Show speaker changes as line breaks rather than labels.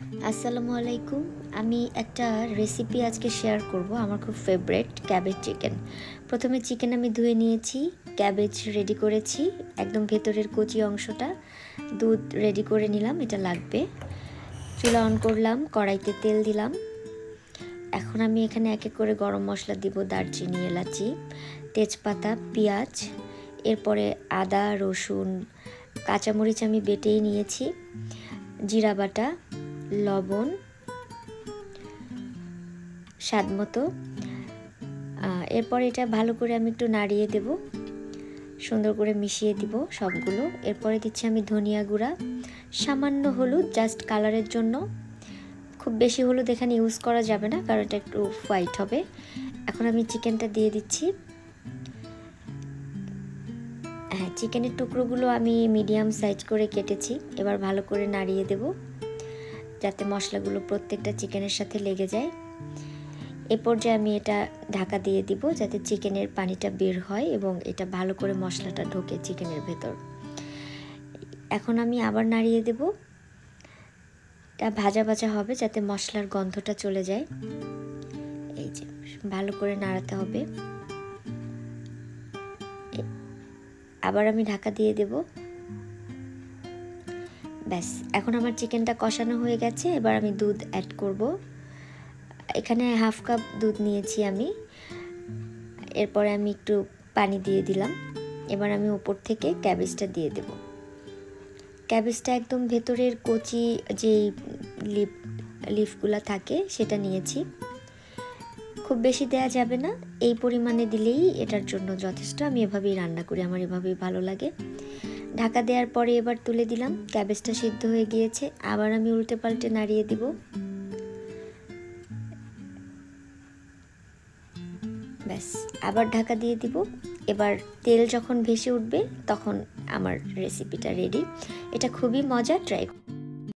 আসসালামু আলাইকুম। আমি একটা রেসিপি আজকে শেয়ার করব, আমার খুব ফেভারিট ক্যাবেজ চিকেন। প্রথমে চিকেন আমি ধুয়ে নিয়েছি, ক্যাবেজ রেডি করেছি, একদম ভেতরের কচি অংশটা, দুধ রেডি করে নিলাম, এটা লাগবে। চুলা অন করলাম, কড়াইতে তেল দিলাম। এখন আমি এখানে এক এক করে গরম মশলা দিব, দারচিনি, এলাচি, তেজপাতা, পেঁয়াজ, এরপরে আদা, রসুন, কাঁচামরিচ আমি বেটেই নিয়েছি, জিরা বাটা, লবণ স্বাদ মতো। এরপর এটা ভালো করে আমি একটু নাড়িয়ে দেব, সুন্দর করে মিশিয়ে দিব সবগুলো। এরপরে দিচ্ছি আমি ধনিয়া গুঁড়া, সামান্য হলুদ, জাস্ট কালারের জন্য। খুব বেশি হলুদ এখানে ইউজ করা যাবে না, কারণ এটা একটু হোয়াইট হবে। এখন আমি চিকেনটা দিয়ে দিচ্ছি। হ্যাঁ, চিকেনের টুকরোগুলো আমি মিডিয়াম সাইজ করে কেটেছি। এবার ভালো করে নাড়িয়ে দেব, যাতে মশলাগুলো প্রত্যেকটা চিকেনের সাথে লেগে যায়। এ পর্যায়ে আমি এটা ঢাকা দিয়ে দিব, যাতে চিকেনের পানিটা বের হয় এবং এটা ভালো করে মশলাটা ঢোকে চিকেনের ভেতর। এখন আমি আবার নাড়িয়ে দেব, এটা ভাজা ভাজা হবে, যাতে মশলার গন্ধটা চলে যায়। এই যে ভালো করে নাড়াতে হবে। আবার আমি ঢাকা দিয়ে দেব। ব্যাস, এখন আমার চিকেনটা কষানো হয়ে গেছে। এবার আমি দুধ অ্যাড করব। এখানে হাফ কাপ দুধ নিয়েছি আমি। এরপরে আমি একটু পানি দিয়ে দিলাম। এবার আমি উপর থেকে ক্যাবেজটা দিয়ে দেব। ক্যাবেজটা একদম ভেতরের কচি যে লিফগুলো থাকে সেটা নিয়েছি। খুব বেশি দেয়া যাবে না, এই পরিমাণে দিলেই এটার জন্য যথেষ্ট। আমি এভাবেই রান্না করি, আমার এভাবেই ভালো লাগে। ঢাকা দেওয়ার পরে এবার তুলে দিলাম, ক্যাবেজটা সিদ্ধ হয়ে গিয়েছে। আবার আমি উল্টে পাল্টে নাড়িয়ে দিব। ব্যাস, আবার ঢাকা দিয়ে দিব। এবার তেল যখন ভেসে উঠবে তখন আমার রেসিপিটা রেডি। এটা খুবই মজা, ট্রাই